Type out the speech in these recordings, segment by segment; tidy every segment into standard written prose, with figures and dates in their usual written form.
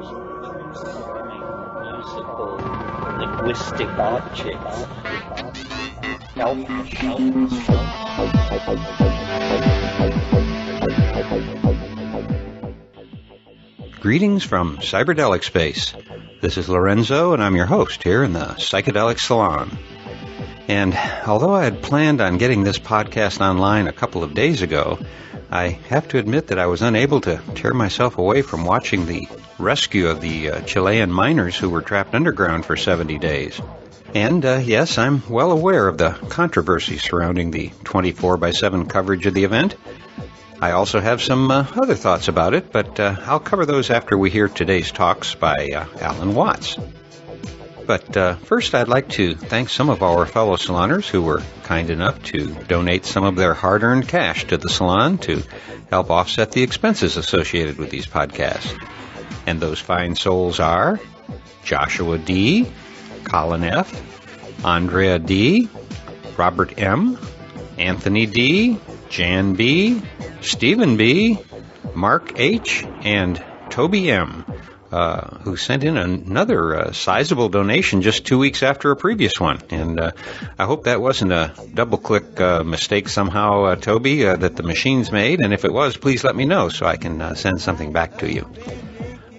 musical linguistic objects. Greetings from Cyberdelic Space. This is Lorenzo, and I'm your host here in the Psychedelic Salon. And although I had planned on getting this podcast online a couple of days ago, I have to admit that I was unable to tear myself away from watching the rescue of the Chilean miners who were trapped underground for 70 days. And yes, I'm well aware of the controversy surrounding the 24/7 coverage of the event. I also have some other thoughts about it, but I'll cover those after we hear today's talks by Alan Watts. But first, I'd like to thank some of our fellow saloners who were kind enough to donate some of their hard-earned cash to the salon to help offset the expenses associated with these podcasts. And those fine souls are Joshua D., Colin F., Andrea D., Robert M., Anthony D., Jan B., Stephen B., Mark H., and Toby M., who sent in another sizable donation just 2 weeks after a previous one. And I hope that wasn't a double-click mistake somehow, Toby, that the machine's made. And if it was, please let me know so I can send something back to you.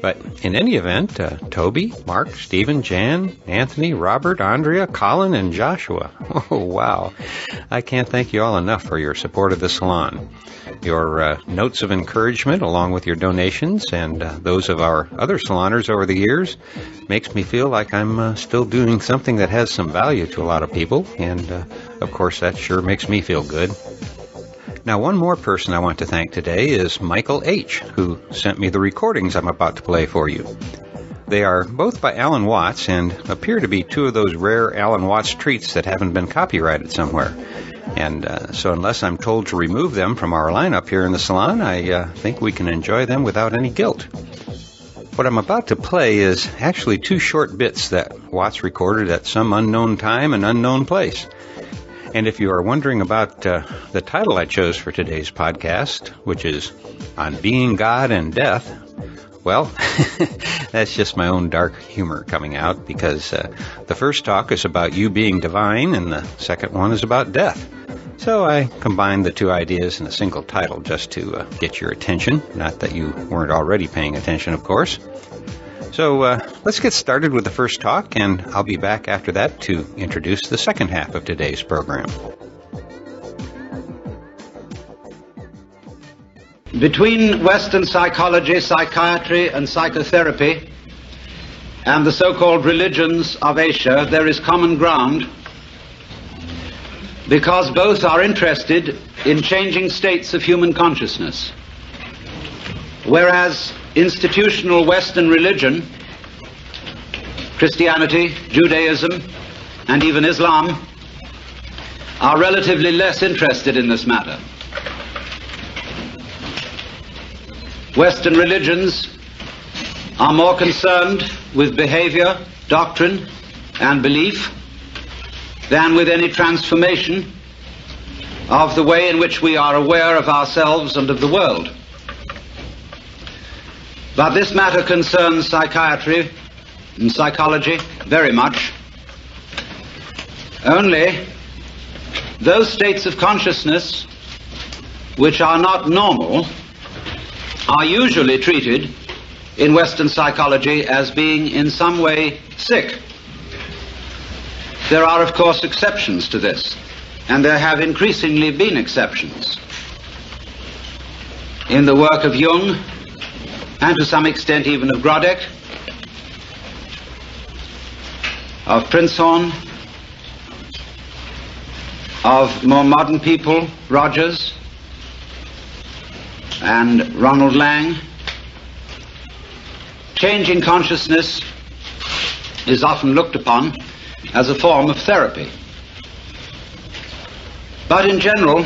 But in any event, Toby, Mark, Stephen, Jan, Anthony, Robert, Andrea, Colin, and Joshua. Oh, wow. I can't thank you all enough for your support of the salon. Your notes of encouragement, along with your donations and those of our other saloners over the years, makes me feel like I'm still doing something that has some value to a lot of people. And, of course, that sure makes me feel good. Now, one more person I want to thank today is Michael H., who sent me the recordings I'm about to play for you. They are both by Alan Watts and appear to be two of those rare Alan Watts treats that haven't been copyrighted somewhere. And so unless I'm told to remove them from our lineup here in the salon, I think we can enjoy them without any guilt. What I'm about to play is actually two short bits that Watts recorded at some unknown time and unknown place. And if you are wondering about the title I chose for today's podcast, which is On Being God and Death, well, that's just my own dark humor coming out, because the first talk is about you being divine and the second one is about death. So I combined the two ideas in a single title just to get your attention. Not that you weren't already paying attention, of course. So let's get started with the first talk, and I'll be back after that to introduce the second half of today's program. Between Western psychology, psychiatry, and psychotherapy and the so-called religions of Asia, there is common ground, because both are interested in changing states of human consciousness. Whereas institutional Western religion, Christianity, Judaism, and even Islam, are relatively less interested in this matter. Western religions are more concerned with behavior, doctrine, and belief than with any transformation of the way in which we are aware of ourselves and of the world. But this matter concerns psychiatry and psychology very much. Only those states of consciousness which are not normal are usually treated in Western psychology as being in some way sick. There are, of course, exceptions to this, and there have increasingly been exceptions. In the work of Jung, and to some extent even of Grodek, of Prinzhorn, of more modern people, Rogers, and Ronald Lang. Changing consciousness is often looked upon as a form of therapy. But in general,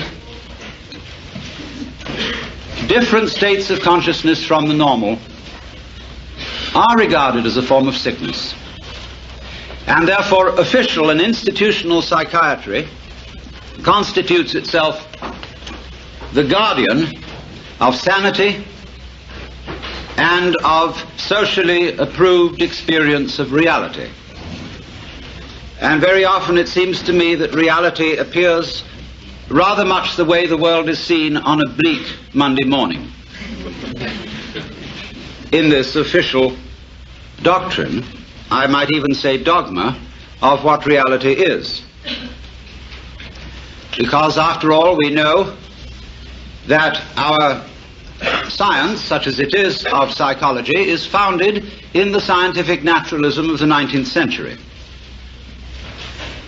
different states of consciousness from the normal are regarded as a form of sickness. And therefore, official and institutional psychiatry constitutes itself the guardian of sanity and of socially approved experience of reality. And very often it seems to me that reality appears rather much the way the world is seen on a bleak Monday morning. In this official doctrine, I might even say dogma, of what reality is. Because after all, we know that our science, such as it is of psychology, is founded in the scientific naturalism of the 19th century.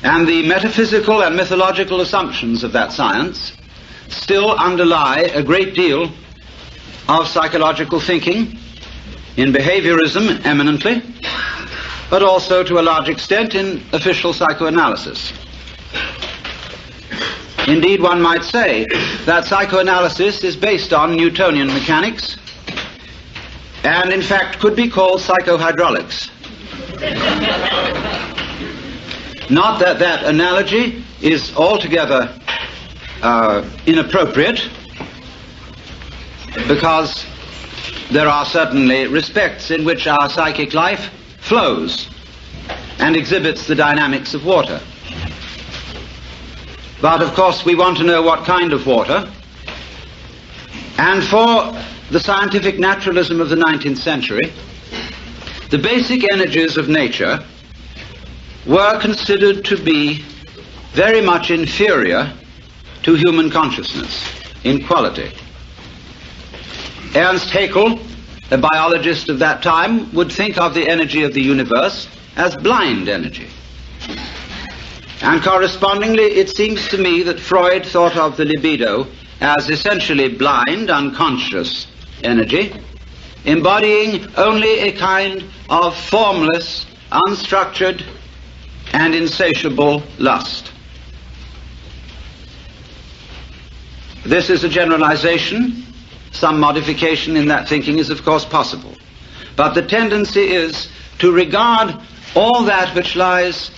And the metaphysical and mythological assumptions of that science still underlie a great deal of psychological thinking, in behaviorism eminently, but also to a large extent in official psychoanalysis. Indeed, one might say that psychoanalysis is based on Newtonian mechanics and in fact could be called psychohydraulics. Not that that analogy is altogether inappropriate, because there are certainly respects in which our psychic life flows and exhibits the dynamics of water. But of course we want to know what kind of water, and for the scientific naturalism of the 19th century, the basic energies of nature were considered to be very much inferior to human consciousness in quality. Ernst Haeckel, a biologist of that time, would think of the energy of the universe as blind energy. And correspondingly, it seems to me that Freud thought of the libido as essentially blind, unconscious energy, embodying only a kind of formless, unstructured, and insatiable lust. This is a generalization. Some modification in that thinking is of course possible. But the tendency is to regard all that which lies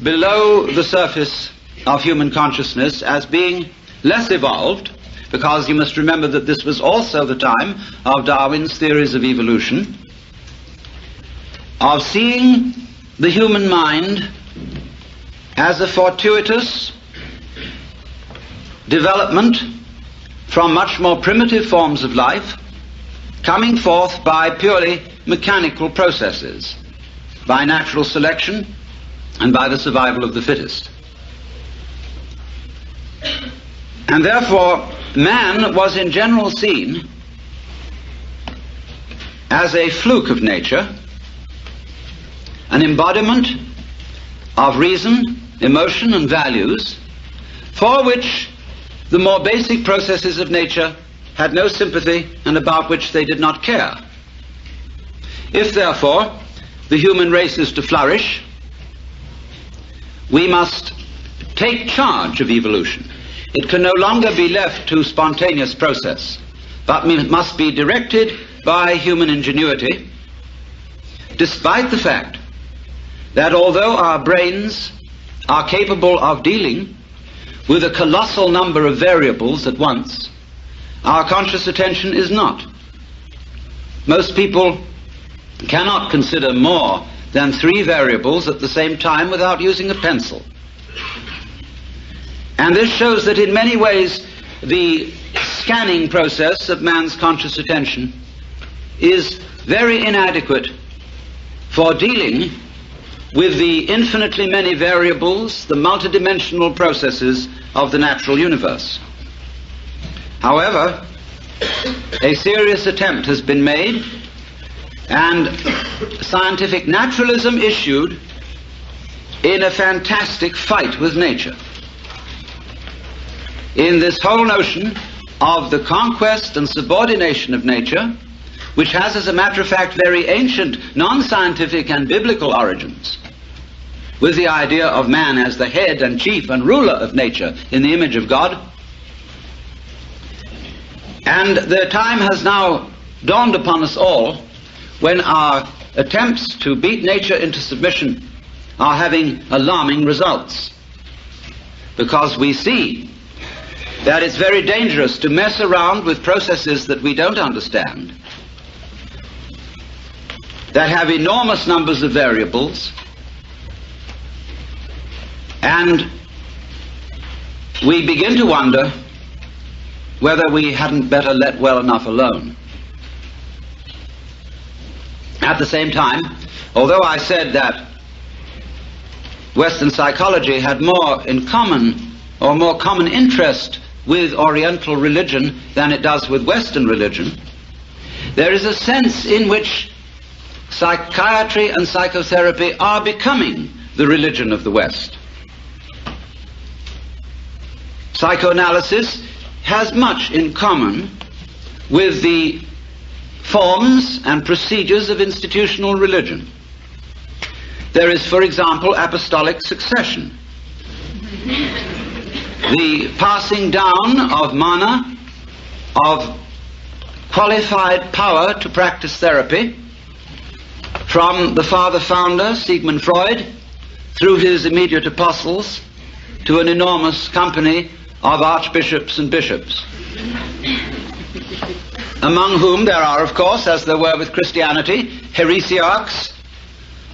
below the surface of human consciousness as being less evolved, because you must remember that this was also the time of Darwin's theories of evolution, of seeing the human mind as a fortuitous development from much more primitive forms of life, coming forth by purely mechanical processes, by natural selection and by the survival of the fittest. And therefore, man was in general seen as a fluke of nature, an embodiment of reason, emotion, and values, for which the more basic processes of nature had no sympathy and about which they did not care. If, therefore, the human race is to flourish, we must take charge of evolution. It can no longer be left to spontaneous process, but must be directed by human ingenuity, despite the fact that although our brains are capable of dealing with a colossal number of variables at once, our conscious attention is not. Most people cannot consider more than 3 variables at the same time without using a pencil. And this shows that in many ways the scanning process of man's conscious attention is very inadequate for dealing with the infinitely many variables, the multidimensional processes of the natural universe. However, a serious attempt has been made, and scientific naturalism issued in a fantastic fight with nature, in this whole notion of the conquest and subordination of nature, which has, as a matter of fact, very ancient, non-scientific and biblical origins, with the idea of man as the head and chief and ruler of nature in the image of God. And the time has now dawned upon us all when our attempts to beat nature into submission are having alarming results, because we see that it's very dangerous to mess around with processes that we don't understand that have enormous numbers of variables, and we begin to wonder whether we hadn't better let well enough alone. At the same time, although I said that Western psychology had more in common, or more common interest with Oriental religion than it does with Western religion, there is a sense in which psychiatry and psychotherapy are becoming the religion of the West. Psychoanalysis has much in common with the forms and procedures of institutional religion. There is, for example, apostolic succession. The passing down of mana, of qualified power to practice therapy, from the father founder, Sigmund Freud, through his immediate apostles, to an enormous company of archbishops and bishops, among whom there are, of course, as there were with Christianity, heresiarchs,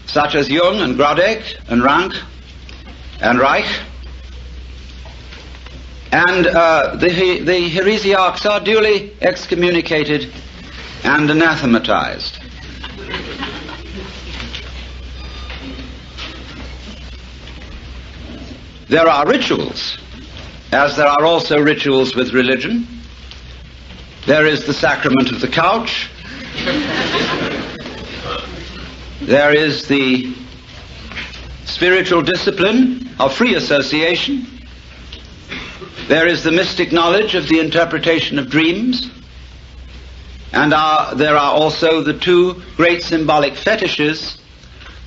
such as Jung and Grodek and Rank and Reich. And the heresiarchs are duly excommunicated and anathematized. There are rituals, as there are also rituals with religion. There is the sacrament of the couch. There is the spiritual discipline of free association. There is the mystic knowledge of the interpretation of dreams. And there are also the two great symbolic fetishes,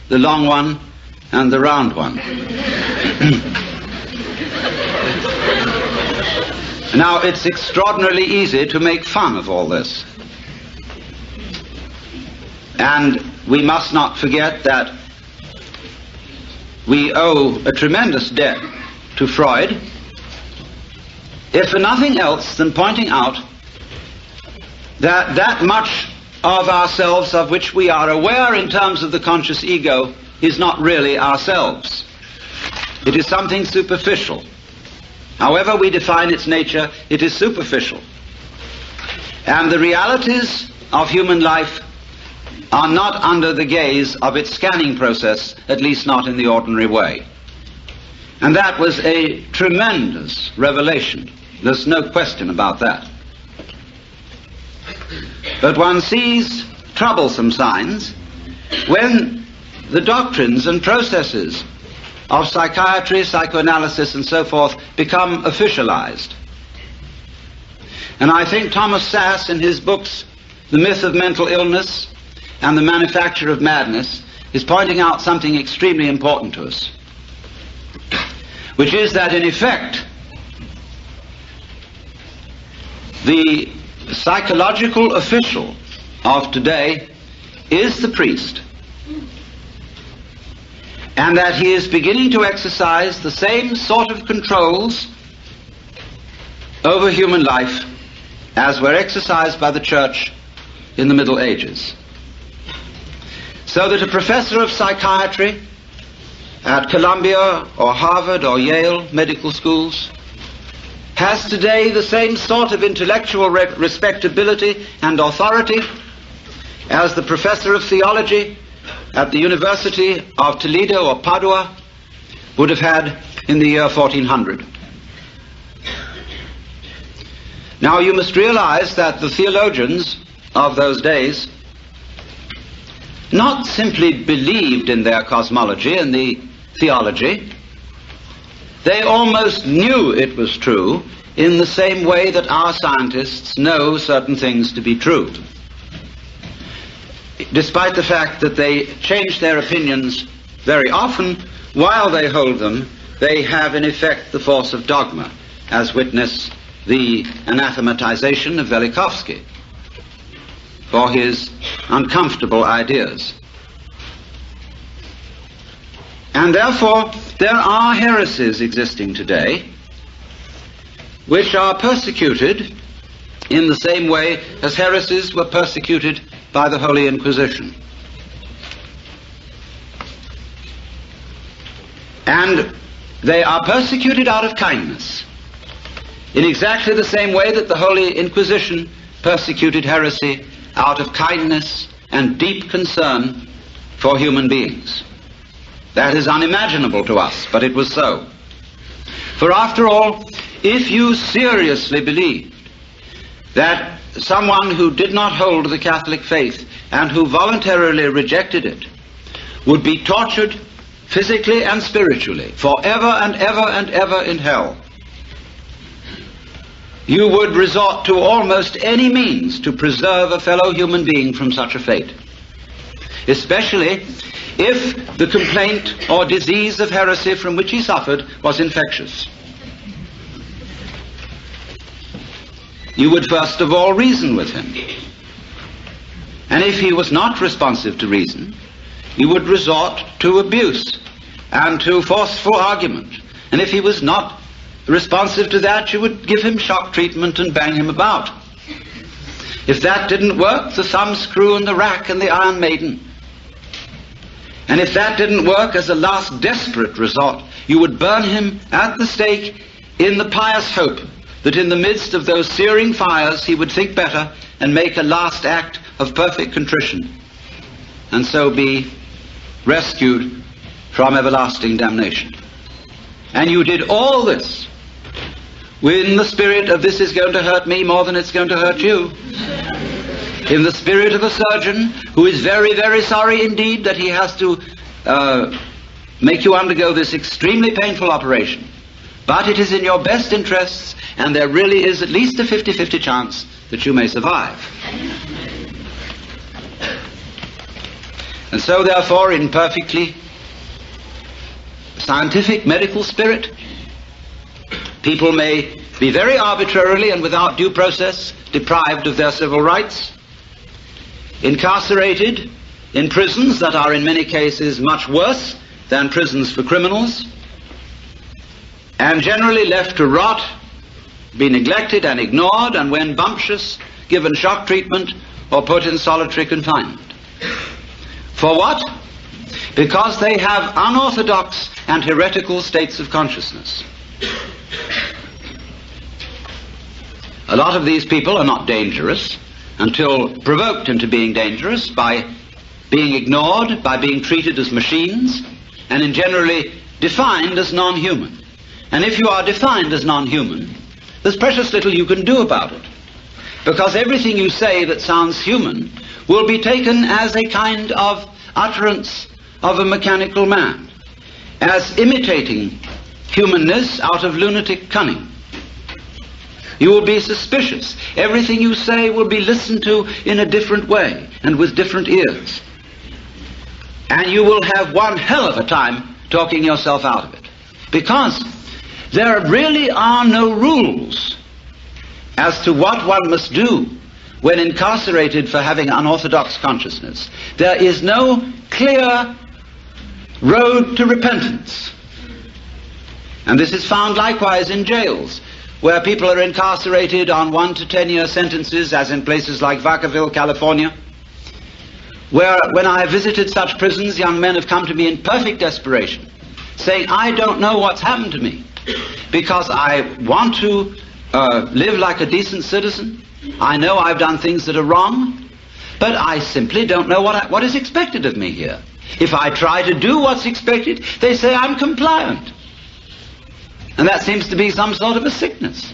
the long one and the round one. Now, it's extraordinarily easy to make fun of all this. And we must not forget that we owe a tremendous debt to Freud, if for nothing else than pointing out that that much of ourselves of which we are aware in terms of the conscious ego is not really ourselves. It is something superficial. However we define its nature, it is superficial. And the realities of human life are not under the gaze of its scanning process, at least not in the ordinary way. And that was a tremendous revelation. There's no question about that. But one sees troublesome signs when the doctrines and processes of psychiatry, psychoanalysis, and so forth become officialized. And I think Thomas Sass, in his books, The Myth of Mental Illness and The Manufacture of Madness, is pointing out something extremely important to us, which is that, in effect, the psychological official of today is the priest, and that he is beginning to exercise the same sort of controls over human life as were exercised by the church in the Middle Ages. So that a professor of psychiatry at Columbia or Harvard or Yale medical schools has today the same sort of intellectual respectability and authority as the professor of theology at the University of Toledo or Padua would have had in the year 1400. Now you must realize that the theologians of those days not simply believed in their cosmology and the theology, they almost knew it was true in the same way that our scientists know certain things to be true. Despite the fact that they change their opinions very often, while they hold them, they have in effect the force of dogma, as witness the anathematization of Velikovsky for his uncomfortable ideas. And therefore, there are heresies existing today which are persecuted in the same way as heresies were persecuted by the Holy Inquisition. And they are persecuted out of kindness, in exactly the same way that the Holy Inquisition persecuted heresy out of kindness and deep concern for human beings. That is unimaginable to us, but it was so. For after all, if you seriously believed that someone who did not hold the Catholic faith and who voluntarily rejected it would be tortured physically and spiritually forever and ever and ever in hell, you would resort to almost any means to preserve a fellow human being from such a fate, especially if the complaint or disease of heresy from which he suffered was infectious. You would first of all reason with him. And if he was not responsive to reason, you would resort to abuse and to forceful argument. And if he was not responsive to that, you would give him shock treatment and bang him about. If that didn't work, the thumbscrew and the rack and the Iron Maiden. And if that didn't work, as a last desperate resort, you would burn him at the stake in the pious hope that in the midst of those searing fires he would think better and make a last act of perfect contrition, and so be rescued from everlasting damnation. And you did all this in the spirit of this is going to hurt me more than it's going to hurt you. In the spirit of a surgeon who is very, very sorry indeed that he has to make you undergo this extremely painful operation. But it is in your best interests, and there really is at least a 50-50 chance that you may survive. And so therefore, in perfectly scientific medical spirit, people may be very arbitrarily and without due process deprived of their civil rights, incarcerated in prisons that are in many cases much worse than prisons for criminals, and generally left to rot, be neglected and ignored, and when bumptious, given shock treatment or put in solitary confinement. For what? Because they have unorthodox and heretical states of consciousness. A lot of these people are not dangerous until provoked into being dangerous by being ignored, by being treated as machines, and in generally defined as non-human. And if you are defined as non-human, there's precious little you can do about it, because everything you say that sounds human will be taken as a kind of utterance of a mechanical man, as imitating humanness out of lunatic cunning. You will be suspicious. Everything you say will be listened to in a different way and with different ears. And you will have one hell of a time talking yourself out of it, because there really are no rules as to what one must do when incarcerated for having unorthodox consciousness. There is no clear road to repentance. And this is found likewise in jails, where people are incarcerated on 1 to 10-year sentences, as in places like Vacaville, California, where when I have visited such prisons, young men have come to me in perfect desperation, saying, I don't know what's happened to me, because I want to live like a decent citizen. I know I've done things that are wrong, but I simply don't know what is expected of me here. If I try to do what's expected, they say I'm compliant. And that seems to be some sort of a sickness.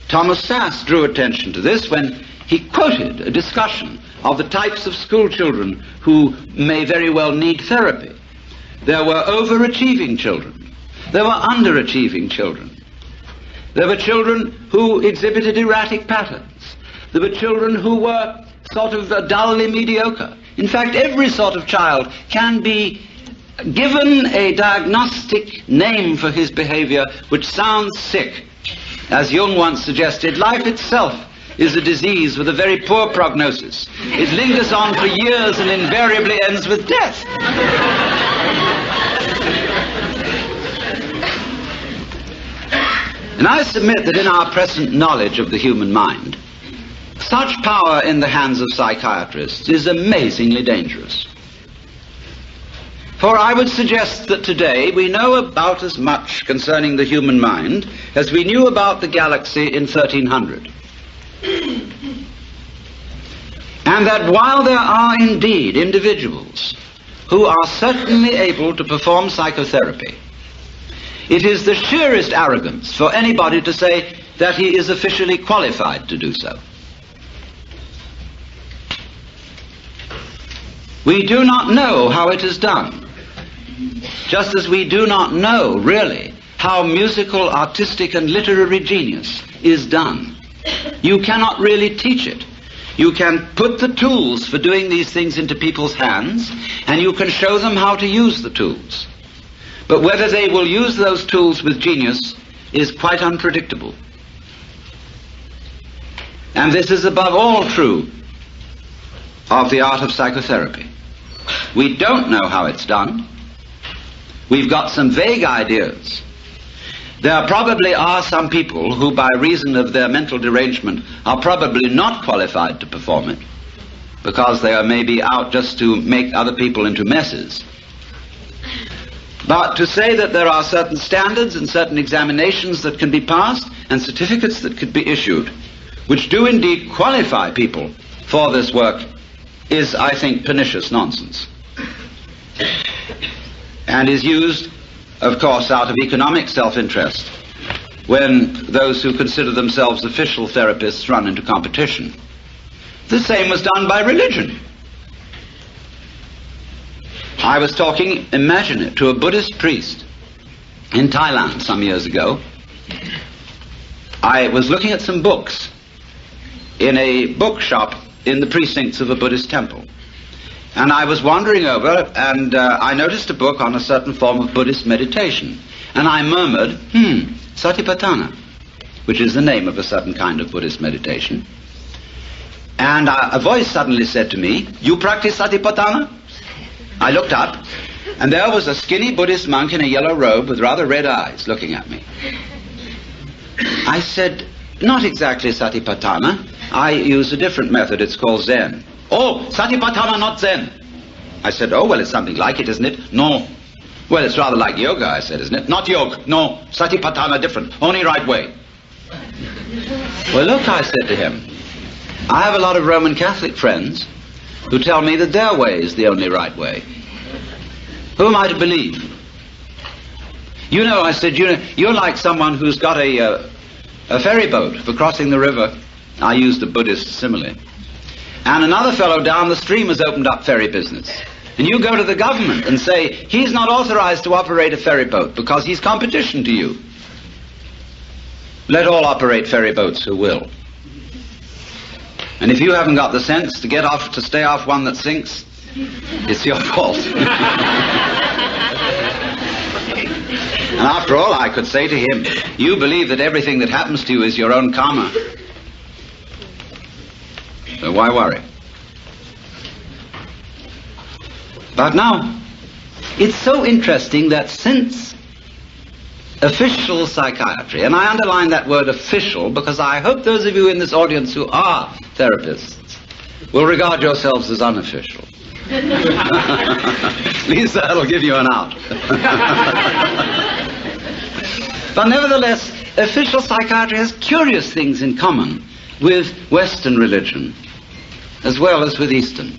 Thomas Sass drew attention to this when he quoted a discussion of the types of school children who may very well need therapy. There were overachieving children. There were underachieving children. There were children who exhibited erratic patterns. There were children who were sort of dully mediocre. In fact, every sort of child can be given a diagnostic name for his behavior which sounds sick. As Jung once suggested, life itself is a disease with a very poor prognosis. It lingers on for years and invariably ends with death. And I submit that in our present knowledge of the human mind, such power in the hands of psychiatrists is amazingly dangerous. For I would suggest that today we know about as much concerning the human mind as we knew about the galaxy in 1300. And that while there are indeed individuals who are certainly able to perform psychotherapy, it is the sheerest arrogance for anybody to say that he is officially qualified to do so. We do not know how it is done, just as we do not know, really, how musical, artistic, and literary genius is done. You cannot really teach it. You can put the tools for doing these things into people's hands, and you can show them how to use the tools. But whether they will use those tools with genius is quite unpredictable. And this is above all true of the art of psychotherapy. We don't know how it's done. We've got some vague ideas. There probably are some people who, by reason of their mental derangement, are probably not qualified to perform it, because they are maybe out just to make other people into messes. But to say that there are certain standards and certain examinations that can be passed and certificates that could be issued, which do indeed qualify people for this work, is, I think, pernicious nonsense. And is used, of course, out of economic self-interest when those who consider themselves official therapists run into competition. The same was done by religion. I was talking, imagine it, to a Buddhist priest in Thailand some years ago. I was looking at some books in a bookshop in the precincts of a Buddhist temple. And I was wandering over, and I noticed a book on a certain form of Buddhist meditation. And I murmured, Satipatthana, which is the name of a certain kind of Buddhist meditation. And a voice suddenly said to me, "You practice Satipatthana?" I looked up, and there was a skinny Buddhist monk in a yellow robe with rather red eyes looking at me. I said, "Not exactly Satipatthana. I use a different method. It's called Zen." "Oh, Satipatthana, not Zen." I said, "Oh, well, it's something like it, isn't it?" "No." "Well, it's rather like yoga," I said, "isn't it?" "Not yoga. No, Satipatthana different. Only right way." "Well, look," I said to him, "I have a lot of Roman Catholic friends who tell me that their way is the only right way. Who am I to believe?" "You know," I said, you're like someone who's got a ferry boat for crossing the river." I used a Buddhist simile. "And another fellow down the stream has opened up ferry business. And you go to the government and say, he's not authorized to operate a ferry boat because he's competition to you. Let all operate ferry boats who will. And if you haven't got the sense to stay off one that sinks, it's your fault." And after all, I could say to him, "You believe that everything that happens to you is your own karma. So why worry?" But now, it's so interesting that since official psychiatry, and I underline that word official because I hope those of you in this audience who are therapists will regard yourselves as unofficial. At least that'll give you an out. But nevertheless, official psychiatry has curious things in common with Western religion, as well as with Eastern.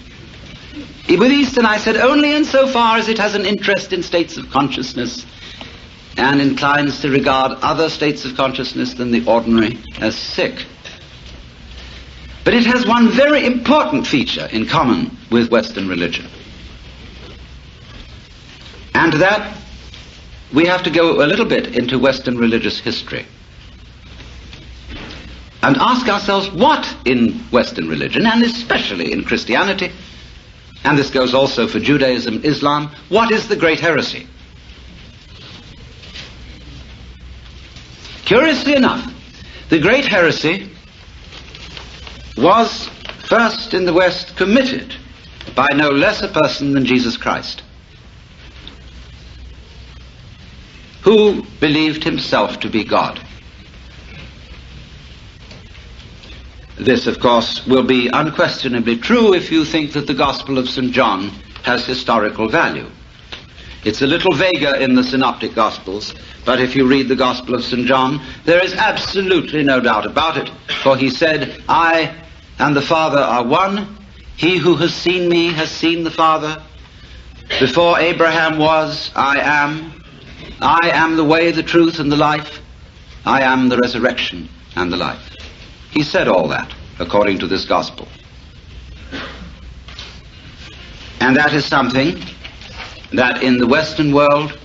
With Eastern, I said, only insofar as it has an interest in states of consciousness and inclines to regard other states of consciousness than the ordinary as sick. But it has one very important feature in common with Western religion. And that we have to go a little bit into Western religious history and ask ourselves what in Western religion, and especially in Christianity, and this goes also for Judaism, Islam, what is the great heresy? Curiously enough, the great heresy was first in the West committed by no less a person than Jesus Christ, who believed himself to be God. This, of course, will be unquestionably true if you think that the Gospel of St. John has historical value. It's a little vaguer in the Synoptic Gospels, but if you read the Gospel of St. John, there is absolutely no doubt about it. For he said, I and the Father are one. He who has seen me has seen the Father. Before Abraham was, I am. I am the way, the truth, and the life. I am the resurrection and the life. He said all that according to this Gospel. And that is something that in the Western world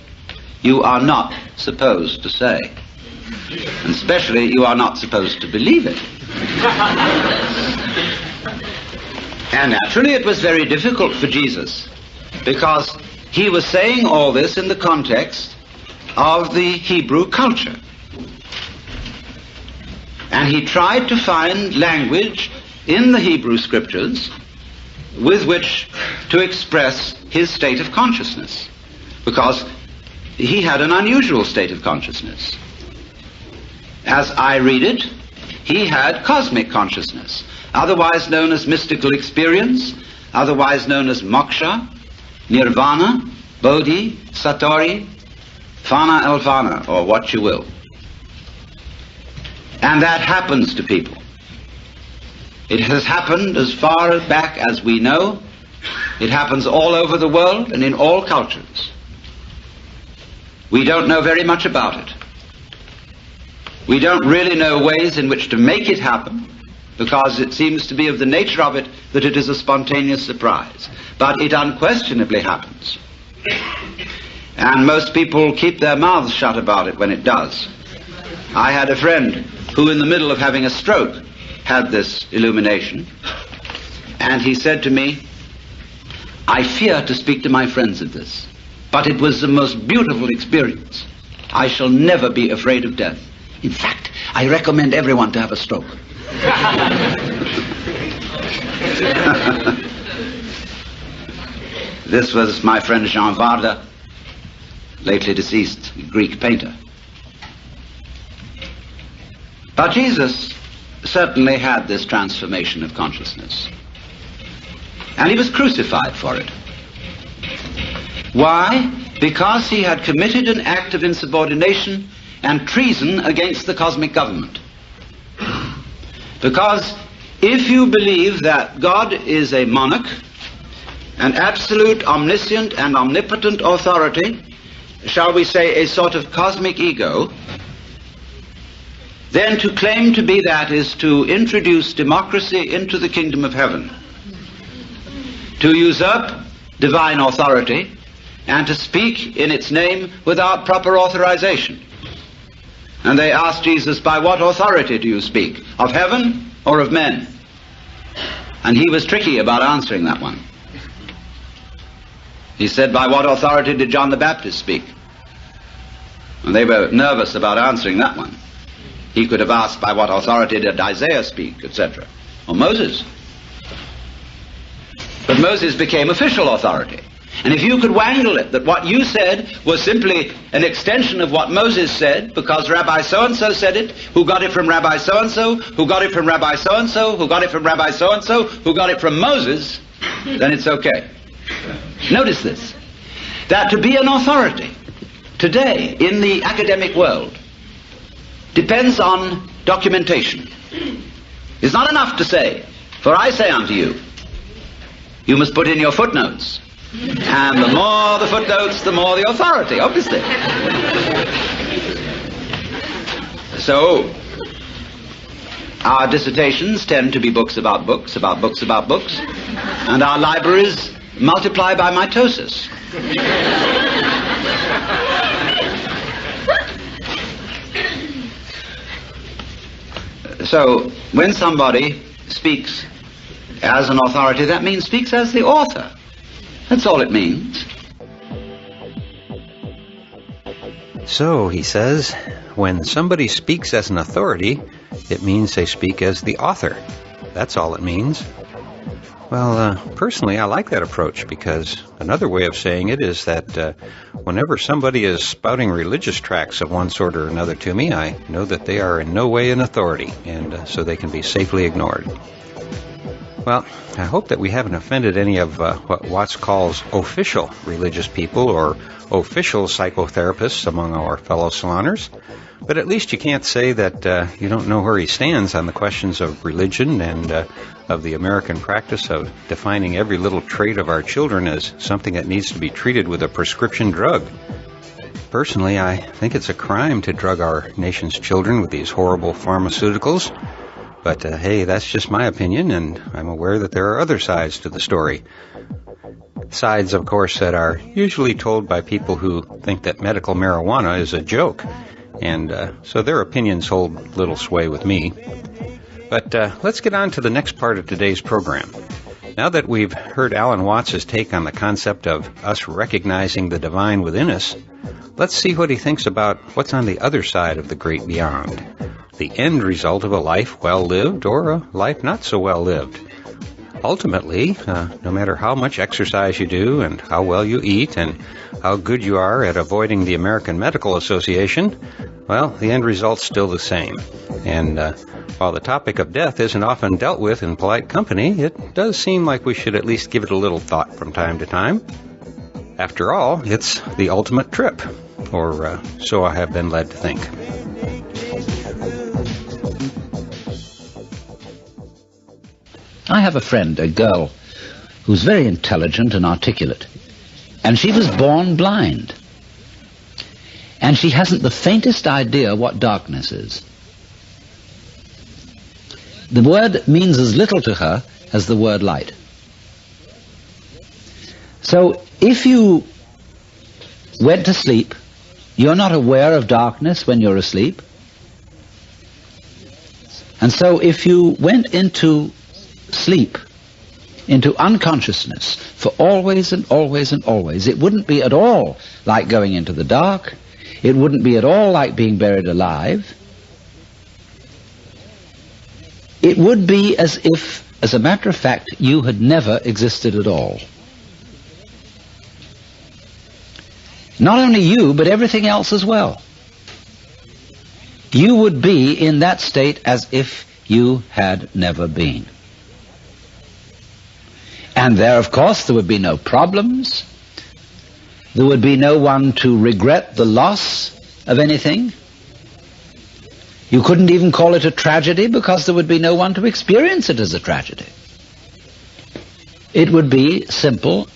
you are not supposed to say. And especially you are not supposed to believe it. And naturally it was very difficult for Jesus, because he was saying all this in the context of the Hebrew culture. And he tried to find language in the Hebrew scriptures with which to express his state of consciousness, because he had an unusual state of consciousness. As I read it, he had cosmic consciousness, otherwise known as mystical experience, otherwise known as moksha, nirvana, bodhi, satori, fana elvana, or what you will. And that happens to people. It has happened as far back as we know. It happens all over the world and in all cultures. We don't know very much about it. We don't really know ways in which to make it happen, because it seems to be of the nature of it that it is a spontaneous surprise. But it unquestionably happens. And most people keep their mouths shut about it when it does. I had a friend who, in the middle of having a stroke, had this illumination, and he said to me, I fear to speak to my friends of this, but it was the most beautiful experience. I shall never be afraid of death. In fact, I recommend everyone to have a stroke. This was my friend Jean Varda, lately deceased Greek painter. But Jesus certainly had this transformation of consciousness. And he was crucified for it. Why? Because he had committed an act of insubordination and treason against the cosmic government. Because if you believe that God is a monarch, an absolute, omniscient, and omnipotent authority, shall we say a sort of cosmic ego, then to claim to be that is to introduce democracy into the kingdom of heaven, to usurp divine authority, and to speak in its name without proper authorization. And they asked Jesus, by what authority do you speak? Of heaven or of men? And he was tricky about answering that one. He said, by what authority did John the Baptist speak? And they were nervous about answering that one. He could have asked, by what authority did Isaiah speak, etc., or Moses. But Moses became official authority. And if you could wangle it that what you said was simply an extension of what Moses said, because Rabbi so-and-so said it, who got it from Rabbi so-and-so, who got it from Rabbi so-and-so, who got it from Rabbi so-and-so, who got it from Moses, then it's okay. Notice this, that to be an authority today in the academic world depends on documentation. It's not enough to say, for I say unto you, you must put in your footnotes. And the more the footnotes, the more the authority, obviously. So, our dissertations tend to be books about books, about books about books, and our libraries multiply by mitosis. So, when somebody speaks as an authority, that means speaks as the author. That's all it means. So, he says, when somebody speaks as an authority, it means they speak as the author. That's all it means. Well, personally, I like that approach, because another way of saying it is that whenever somebody is spouting religious tracts of one sort or another to me, I know that they are in no way an authority, and so they can be safely ignored. Well, I hope that we haven't offended any of what Watts calls official religious people or official psychotherapists among our fellow saloners. But at least you can't say that you don't know where he stands on the questions of religion and of the American practice of defining every little trait of our children as something that needs to be treated with a prescription drug. Personally, I think it's a crime to drug our nation's children with these horrible pharmaceuticals. But hey, that's just my opinion, and I'm aware that there are other sides to the story. Sides, of course, that are usually told by people who think that medical marijuana is a joke. And so their opinions hold little sway with me. But let's get on to the next part of today's program. Now that we've heard Alan Watts' take on the concept of us recognizing the divine within us, let's see what he thinks about what's on the other side of the great beyond, the end result of a life well lived or a life not so well lived. Ultimately, no matter how much exercise you do and how well you eat and how good you are at avoiding the American Medical Association, well, the end result's still the same. And while the topic of death isn't often dealt with in polite company, it does seem like we should at least give it a little thought from time to time. After all, it's the ultimate trip, or so I have been led to think. I have a friend, a girl, who's very intelligent and articulate, and she was born blind. And she hasn't the faintest idea what darkness is. The word means as little to her as the word light. So if you went to sleep, you're not aware of darkness when you're asleep. And so if you went into sleep, into unconsciousness for always and always and always, it wouldn't be at all like going into the dark. It wouldn't be at all like being buried alive. It would be as if, as a matter of fact, you had never existed at all. Not only you, but everything else as well. You would be in that state as if you had never been. And there, of course, there would be no problems. There would be no one to regret the loss of anything. You couldn't even call it a tragedy because there would be no one to experience it as a tragedy. It would be simple,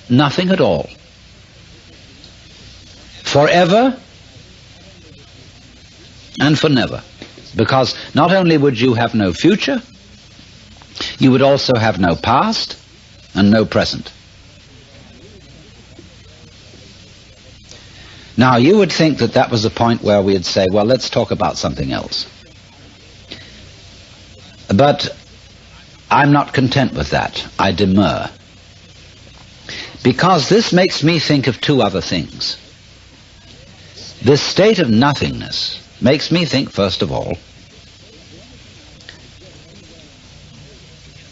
nothing at all. Forever and for never. Because not only would you have no future, you would also have no past and no present. Now, you would think that that was a point where we'd say, well, let's talk about something else. But I'm not content with that. I demur. Because this makes me think of two other things. This state of nothingness makes me think, first of all,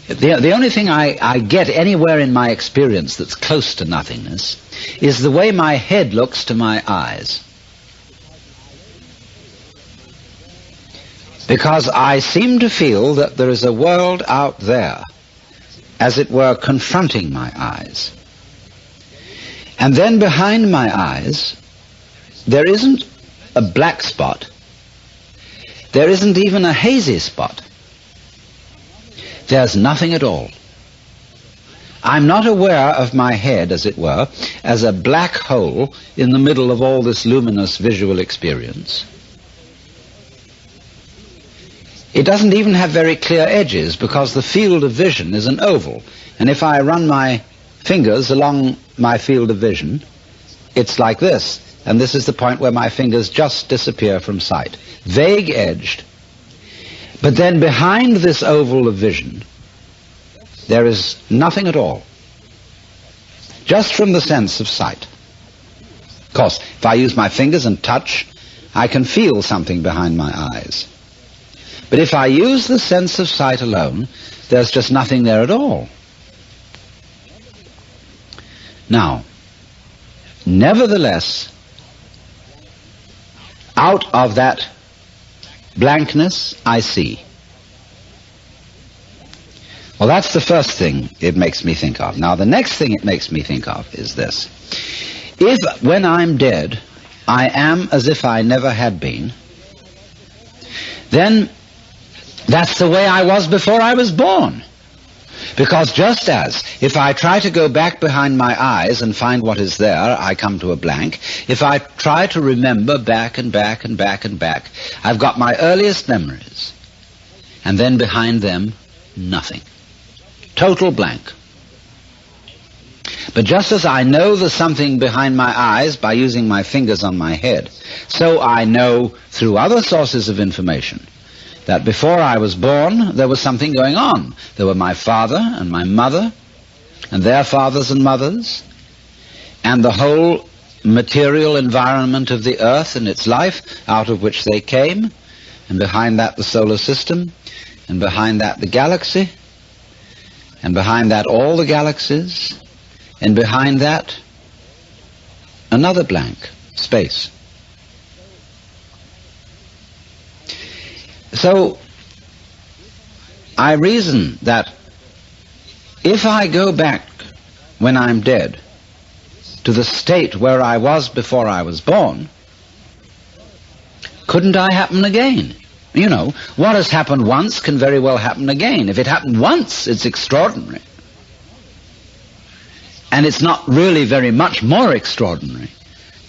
the only thing I get anywhere in my experience that's close to nothingness is the way my head looks to my eyes. Because I seem to feel that there is a world out there, as it were, confronting my eyes. And then behind my eyes, there isn't a black spot. There isn't even a hazy spot. There's nothing at all. I'm not aware of my head, as it were, as a black hole in the middle of all this luminous visual experience. It doesn't even have very clear edges because the field of vision is an oval. And if I run my fingers along my field of vision, it's like this. And this is the point where my fingers just disappear from sight. Vague edged. But then behind this oval of vision, there is nothing at all. Just from the sense of sight. Of course, if I use my fingers and touch, I can feel something behind my eyes. But if I use the sense of sight alone, there's just nothing there at all. Now, nevertheless, out of that blankness I see. Well, that's the first thing it makes me think of. Now, the next thing it makes me think of is this. If, when I'm dead, I am as if I never had been, then that's the way I was before I was born. Because just as, if I try to go back behind my eyes and find what is there, I come to a blank. If I try to remember back and back and back and back, I've got my earliest memories. And then behind them, nothing. Total blank. But just as I know there's something behind my eyes by using my fingers on my head, so I know through other sources of information that before I was born, there was something going on. There were my father and my mother, and their fathers and mothers, and the whole material environment of the earth and its life out of which they came, and behind that the solar system, and behind that the galaxy, and behind that all the galaxies, and behind that another blank, space. So I reason that if I go back when I'm dead to the state where I was before I was born, couldn't I happen again? You know, what has happened once can very well happen again. If it happened once, it's extraordinary. And it's not really very much more extraordinary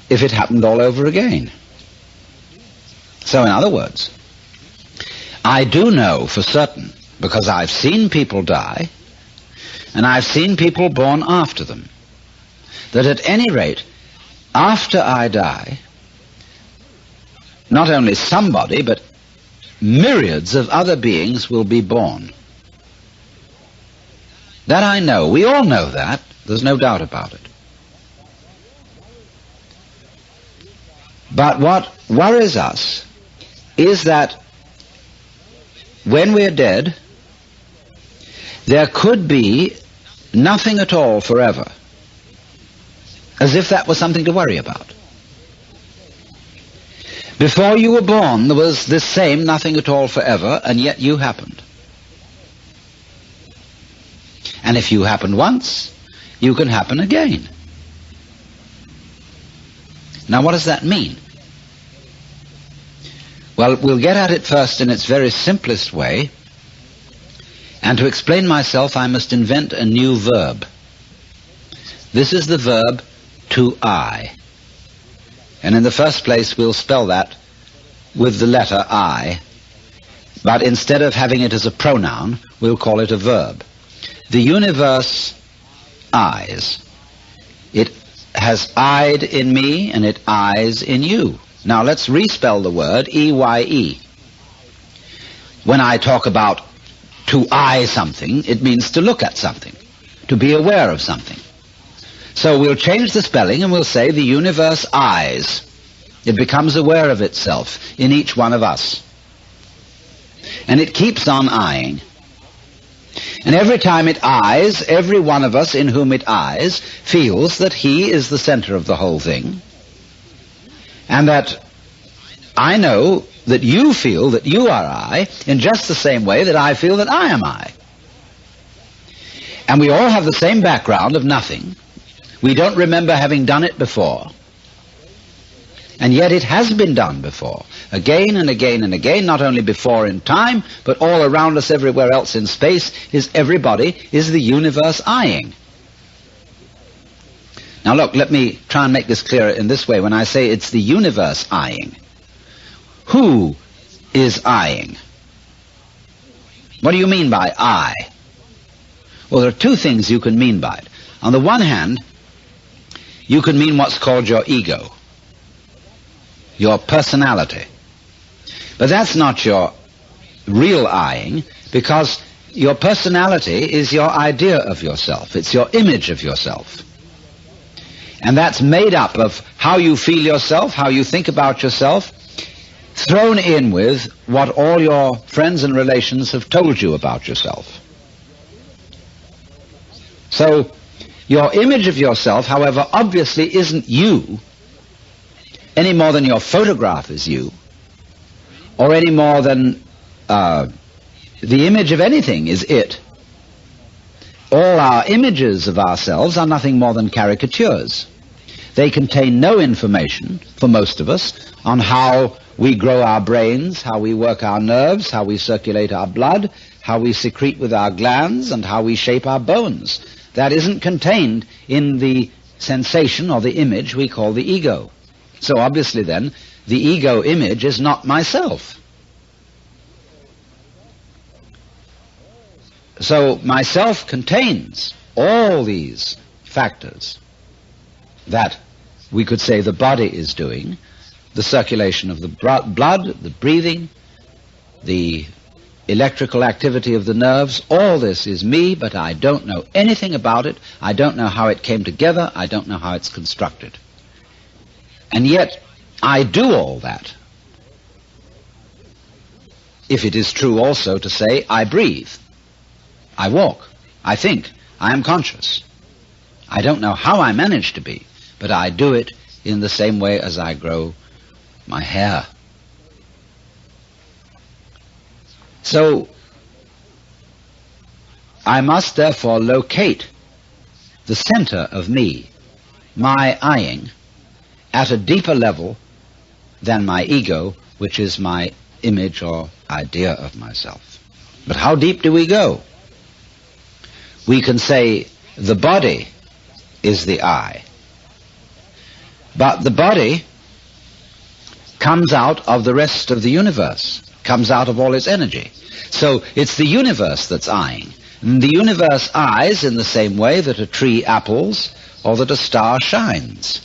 if it happened all over again. So in other words, I do know for certain, because I've seen people die, and I've seen people born after them, that at any rate, after I die, not only somebody, but myriads of other beings will be born. That I know. We all know that. There's no doubt about it. But what worries us is that when we're dead, there could be nothing at all forever, as if that was something to worry about. Before you were born, there was this same nothing at all forever, and yet you happened. And if you happened once, you can happen again. Now, what does that mean? Well, we'll get at it first in its very simplest way. And to explain myself, I must invent a new verb. This is the verb to I. And in the first place, we'll spell that with the letter I. But instead of having it as a pronoun, we'll call it a verb. The universe eyes. It has eyed in me, and it eyes in you. Now let's respell the word E-Y-E. When I talk about to eye something, it means to look at something, to be aware of something. So we'll change the spelling and we'll say the universe eyes. It becomes aware of itself in each one of us. And it keeps on eyeing. And every time it eyes, every one of us in whom it eyes feels that he is the center of the whole thing. And that I know that you feel that you are I in just the same way that I feel that I am I. And we all have the same background of nothing. We don't remember having done it before. And yet it has been done before, again and again and again, not only before in time, but all around us everywhere else in space is the universe eyeing. Now look, let me try and make this clearer in this way. When I say it's the universe eyeing, who is eyeing? What do you mean by I? Well, there are two things you can mean by it. On the one hand, you can mean what's called your ego, your personality. But that's not your real eyeing, because your personality is your idea of yourself. It's your image of yourself. And that's made up of how you feel yourself, how you think about yourself, thrown in with what all your friends and relations have told you about yourself. So, your image of yourself, however, obviously isn't you, any more than your photograph is you, or any more than the image of anything is it. all our images of ourselves are nothing more than caricatures. They contain no information, for most of us, on how we grow our brains, how we work our nerves, how we circulate our blood, how we secrete with our glands, and how we shape our bones. That isn't contained in the sensation or the image we call the ego. So obviously then, the ego image is not myself. So myself contains all these factors that we could say the body is doing, the circulation of the blood, the breathing, the electrical activity of the nerves. All this is me, but I don't know anything about it. I don't know how it came together. I don't know how it's constructed. And yet, I do all that. If it is true also to say, I breathe, I walk, I think, I am conscious. I don't know how I manage to be, but I do it in the same way as I grow my hair. So, I must therefore locate the center of me, my I-ing, at a deeper level than my ego, which is my image or idea of myself. But how deep do we go? We can say the body is the I. But the body comes out of the rest of the universe, comes out of all its energy. So it's the universe that's I-ing. And the universe eyes in the same way that a tree apples or that a star shines.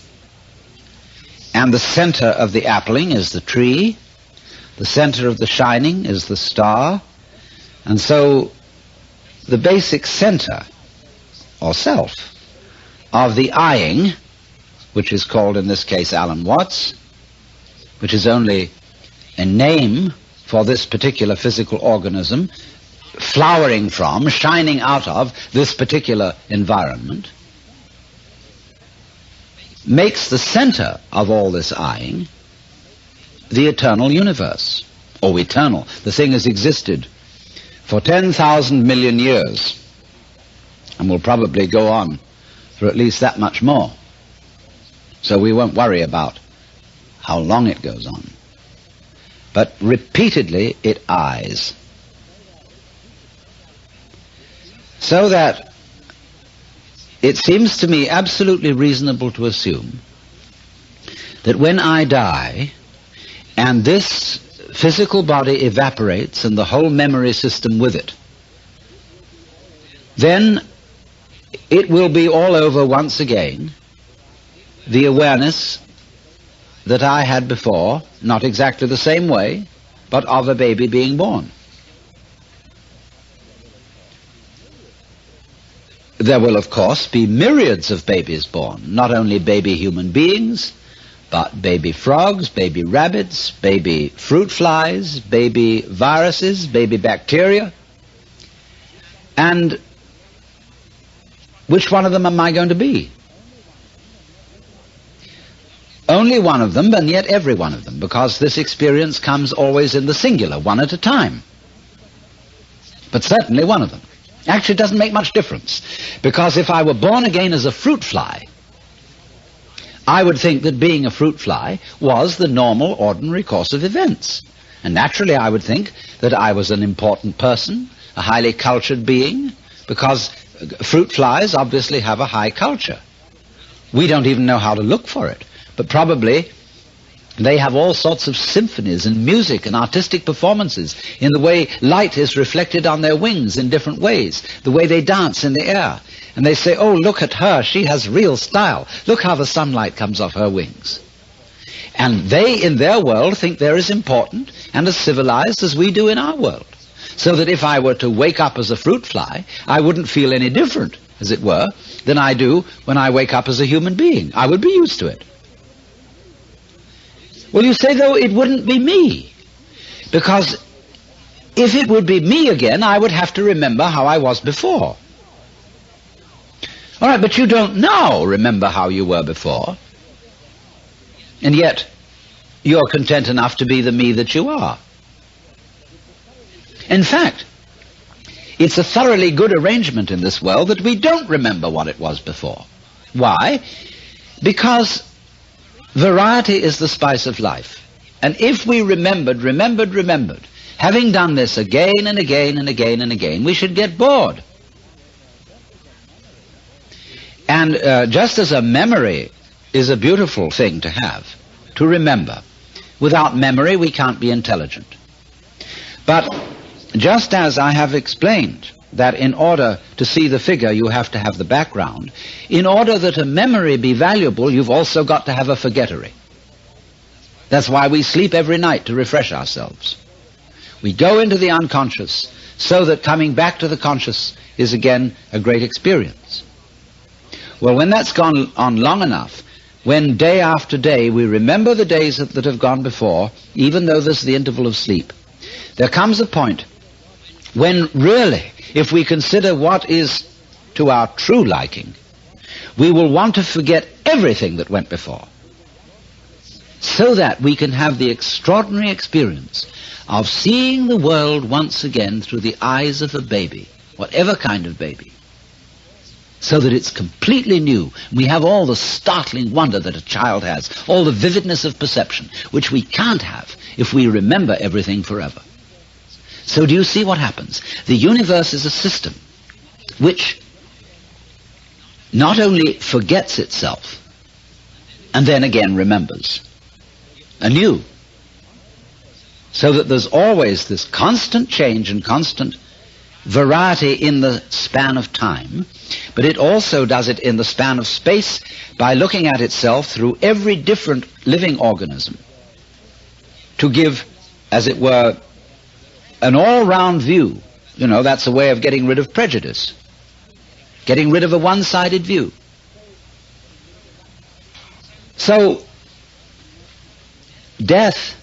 And the center of the appling is the tree, the center of the shining is the star, and so the basic center, or self, of the I-ing, which is called in this case Alan Watts, which is only a name for this particular physical organism, flowering from, shining out of this particular environment, makes the center of all this I-ing the eternal universe, or eternal. The thing has existed for 10,000 million years, and will probably go on for at least that much more. So we won't worry about how long it goes on. But repeatedly it eyes. So that it seems to me absolutely reasonable to assume that when I die and this physical body evaporates and the whole memory system with it, then it will be all over once again, the awareness that I had before, not exactly the same way, but of a baby being born. There will, of course, be myriads of babies born, not only baby human beings, but baby frogs, baby rabbits, baby fruit flies, baby viruses, baby bacteria. And which one of them am I going to be? Only one of them, and yet every one of them, because this experience comes always in the singular, one at a time. But certainly one of them. Actually, it doesn't make much difference, because if I were born again as a fruit fly, I would think that being a fruit fly was the normal, ordinary course of events. And naturally, I would think that I was an important person, a highly cultured being, because fruit flies obviously have a high culture. We don't even know how to look for it, but probably they have all sorts of symphonies and music and artistic performances in the way light is reflected on their wings in different ways, the way they dance in the air. And they say, oh, look at her, she has real style. Look how the sunlight comes off her wings. And they, in their world, think they're as important and as civilized as we do in our world. So that if I were to wake up as a fruit fly, I wouldn't feel any different, as it were, than I do when I wake up as a human being. I would be used to it. Well, you say, though, it wouldn't be me. Because if it would be me again, I would have to remember how I was before. All right, but you don't now remember how you were before. And yet, you're content enough to be the me that you are. In fact, It's a thoroughly good arrangement in this world that we don't remember what it was before. Why? Because variety is the spice of life. And if we remembered, having done this again and again and again and again, we should get bored. And just as a memory is a beautiful thing to have, to remember. Without memory, we can't be intelligent. But just as I have explained that in order to see the figure, you have to have the background, in order that a memory be valuable, you've also got to have a forgettery. That's why we sleep every night, to refresh ourselves. We go into the unconscious so that coming back to the conscious is again a great experience. Well, when that's gone on long enough, when day after day we remember the days that have gone before, even though there's the interval of sleep, there comes a point when really, if we consider what is to our true liking, we will want to forget everything that went before, so that we can have the extraordinary experience of seeing the world once again through the eyes of a baby, whatever kind of baby, so that it's completely new. We have all the startling wonder that a child has, all the vividness of perception, which we can't have if we remember everything forever. So do you see what happens? The universe is a system which not only forgets itself and then again remembers anew, so that there's always this constant change and constant variety in the span of time, but it also does it in the span of space by looking at itself through every different living organism to give, as it were, an all-round view. You know, that's a way of getting rid of prejudice, getting rid of a one-sided view. So, death,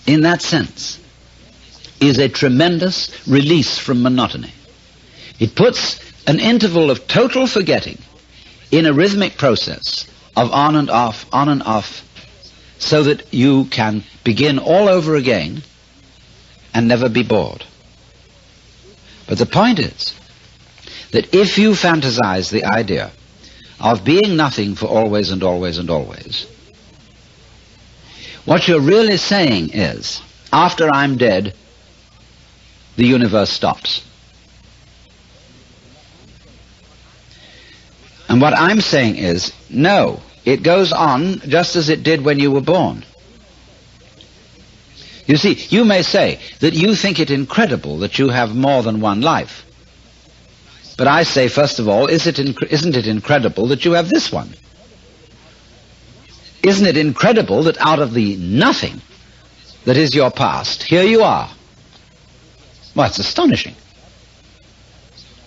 in that sense, is a tremendous release from monotony. It puts an interval of total forgetting in a rhythmic process of on and off, so that you can begin all over again and never be bored. But the point is that if you fantasize the idea of being nothing for always and always and always, what you're really saying is, after I'm dead, the universe stops. And what I'm saying is, no, it goes on just as it did when you were born. You see, you may say that you think it incredible that you have more than one life. But I say, first of all, isn't it incredible that you have this one? Isn't it incredible that out of the nothing that is your past, here you are? Well, it's astonishing.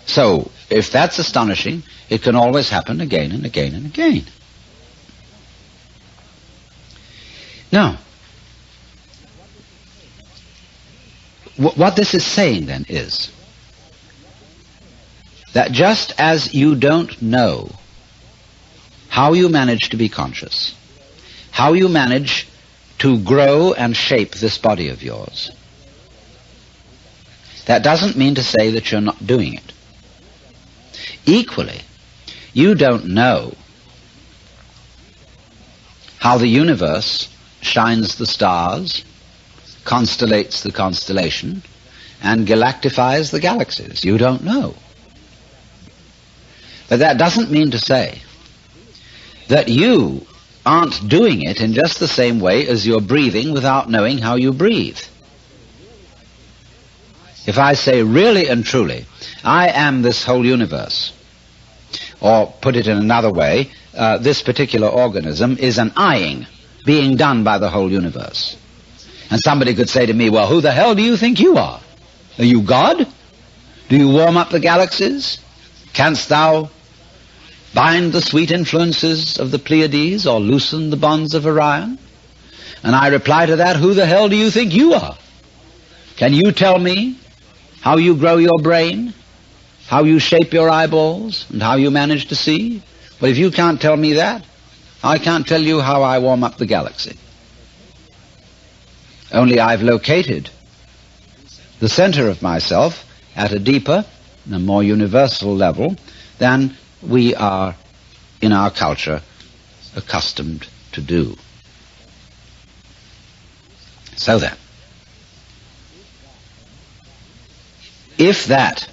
So, if that's astonishing, it can always happen again and again and again. Now, what this is saying then is that just as you don't know how you manage to be conscious, how you manage to grow and shape this body of yours, that doesn't mean to say that you're not doing it. Equally, you don't know how the universe shines the stars, constellates the constellation, and galactifies the galaxies. You don't know. But that doesn't mean to say that you aren't doing it in just the same way as you're breathing without knowing how you breathe. If I say really and truly, I am this whole universe, or put it in another way, this particular organism is an eyeing being done by the whole universe. And somebody could say to me, well, who the hell do you think you are? Are you God? Do you warm up the galaxies? Canst thou bind the sweet influences of the Pleiades or loosen the bonds of Orion? And I reply to that, who the hell do you think you are? Can you tell me how you grow your brain, how you shape your eyeballs, and how you manage to see? But if you can't tell me that, I can't tell you how I warm up the galaxy. Only I've located the center of myself at a deeper a more universal level than we are in our culture accustomed to do. So then, if that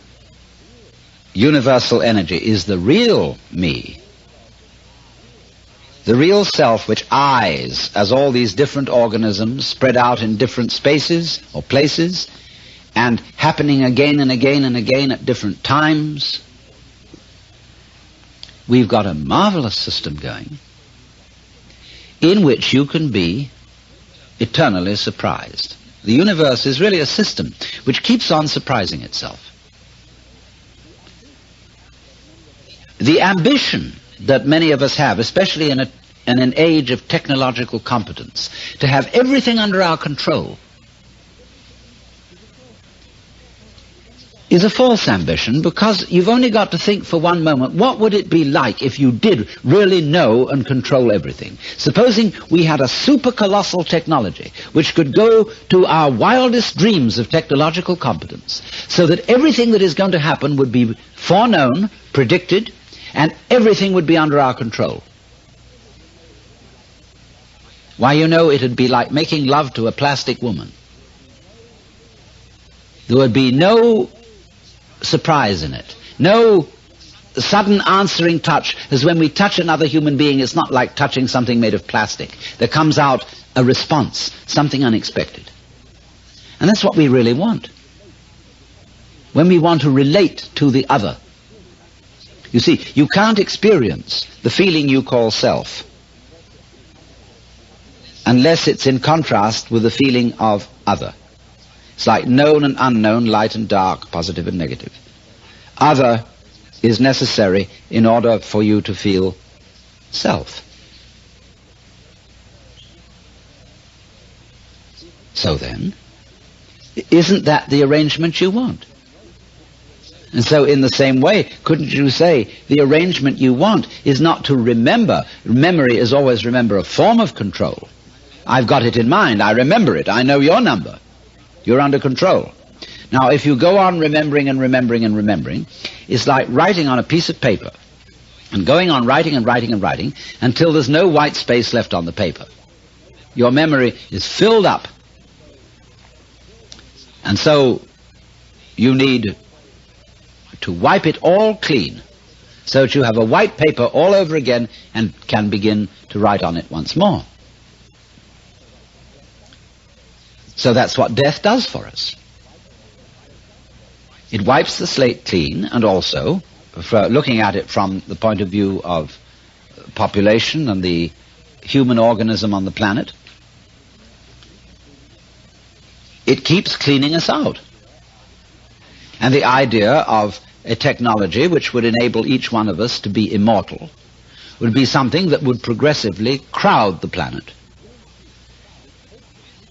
universal energy is the real me, the real self which I's as all these different organisms spread out in different spaces or places and happening again and again and again at different times, we've got a marvelous system going in which you can be eternally surprised. The universe is really a system which keeps on surprising itself. The ambition that many of us have, especially in an age of technological competence, to have everything under our control, is a false ambition, because you've only got to think for one moment, what would it be like if you did really know and control everything? Supposing we had a super colossal technology which could go to our wildest dreams of technological competence, so that everything that is going to happen would be foreknown, predicted, and everything would be under our control. Why, you know, it'd be like making love to a plastic woman. There would be no surprise in it, no sudden answering touch, as when we touch another human being, it's not like touching something made of plastic. There comes out a response, something unexpected. And that's what we really want. When we want to relate to the other. You see, you can't experience the feeling you call self unless it's in contrast with the feeling of other. It's like known and unknown, light and dark, positive and negative. Other is necessary in order for you to feel self. So then, isn't that the arrangement you want? And so in the same way, couldn't you say the arrangement you want is not to remember? Memory is always, remember, a form of control. I've got it in mind, I remember it, I know your number. You're under control. Now, if you go on remembering and remembering and remembering, it's like writing on a piece of paper and going on writing and writing and writing until there's no white space left on the paper. Your memory is filled up. And so you need to wipe it all clean so that you have a white paper all over again and can begin to write on it once more. So that's what death does for us. It wipes the slate clean, and also, for looking at it from the point of view of population and the human organism on the planet, it keeps cleaning us out. And the idea of a technology which would enable each one of us to be immortal would be something that would progressively crowd the planet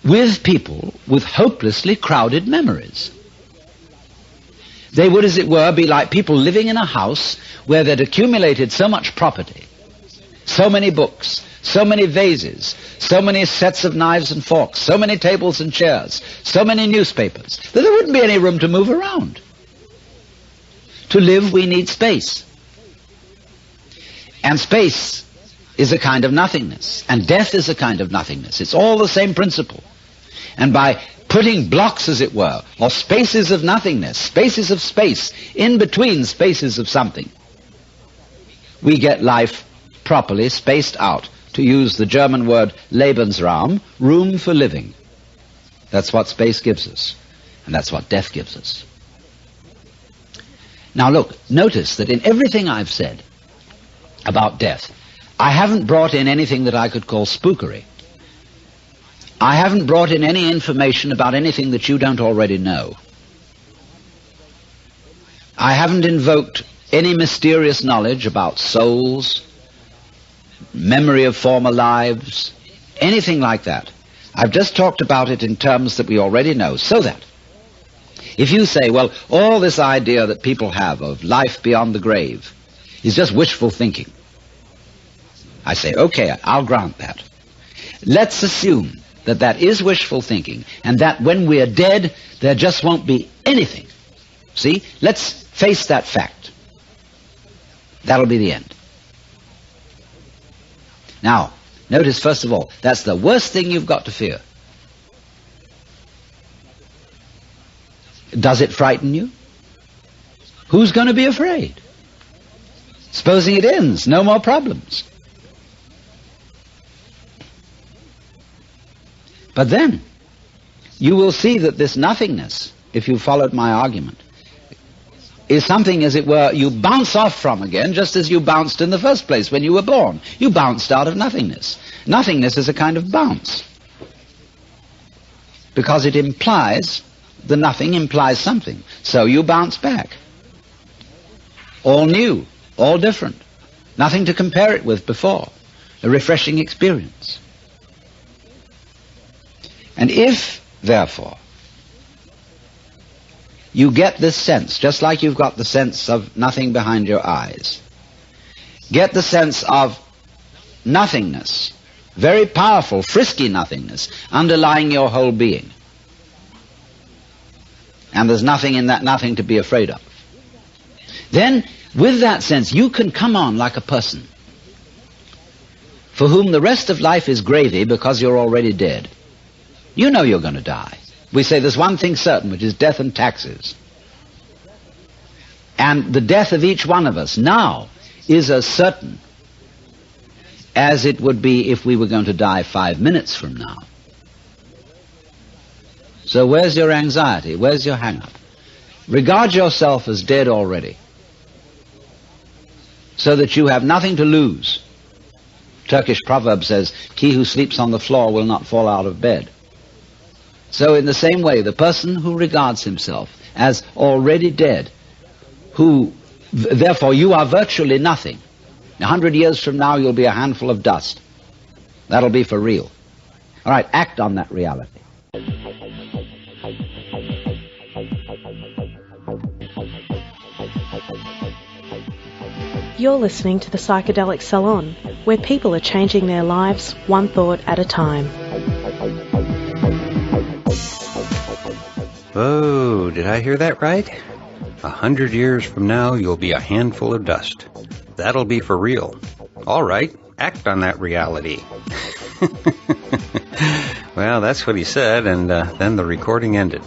with people with hopelessly crowded memories. They would, as it were, be like people living in a house where they'd accumulated so much property, so many books, so many vases, so many sets of knives and forks, so many tables and chairs, so many newspapers, that there wouldn't be any room to move around. To live, we need space. And space is a kind of nothingness, and death is a kind of nothingness. It's all the same principle. And by putting blocks, as it were, or spaces of nothingness, spaces of space, in between spaces of something, we get life properly spaced out. To use the German word Lebensraum, room for living. That's what space gives us, and that's what death gives us. Now look, notice that in everything I've said about death, I haven't brought in anything that I could call spookery. I haven't brought in any information about anything that you don't already know. I haven't invoked any mysterious knowledge about souls, memory of former lives, anything like that. I've just talked about it in terms that we already know, so that if you say, well, all this idea that people have of life beyond the grave is just wishful thinking, I say, okay, I'll grant that. Let's assume that is wishful thinking, and that when we're dead, there just won't be anything See? Let's face that fact. That'll be the end. Now, notice first of all, that's the worst thing you've got to fear. Does it frighten you? Who's going to be afraid? Supposing it ends, no more problems. But then, you will see that this nothingness, if you followed my argument, is something, as it were, you bounce off from again, just as you bounced in the first place when you were born. You bounced out of nothingness. Nothingness is a kind of bounce, because it implies, the nothing implies something. So you bounce back. All new, all different. Nothing to compare it with before. A refreshing experience. And if, therefore, you get this sense, just like you've got the sense of nothing behind your eyes, get the sense of nothingness, very powerful, frisky nothingness, underlying your whole being. And there's nothing in that nothing to be afraid of. Then, with that sense, you can come on like a person for whom the rest of life is gravy because you're already dead. You know you're going to die. We say there's one thing certain, which is death and taxes. And the death of each one of us now is as certain as it would be if we were going to die 5 minutes from now. So where's your anxiety? Where's your hang-up? Regard yourself as dead already, so that you have nothing to lose. Turkish proverb says, "He who sleeps on the floor will not fall out of bed." So in the same way, the person who regards himself as already dead, who, therefore, you are virtually nothing. 100 years from now, you'll be a handful of dust. That'll be for real. All right, act on that reality. You're listening to the Psychedelic Salon, where people are changing their lives one thought at a time. Oh, did I hear that right? 100 years from now, you'll be a handful of dust. That'll be for real. All right, act on that reality. Well, that's what he said, and then the recording ended.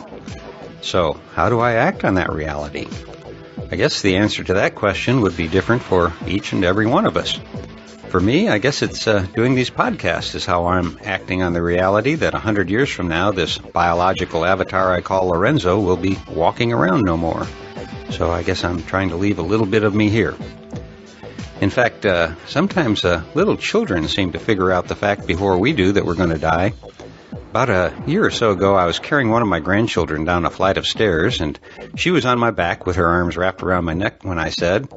So, how do I act on that reality? I guess the answer to that question would be different for each and every one of us. For me, I guess it's doing these podcasts is how I'm acting on the reality that 100 years from now, this biological avatar I call Lorenzo will be walking around no more. So I guess I'm trying to leave a little bit of me here. In fact, sometimes little children seem to figure out the fact before we do that we're going to die. About a year or so ago, I was carrying one of my grandchildren down a flight of stairs, and she was on my back with her arms wrapped around my neck when I said,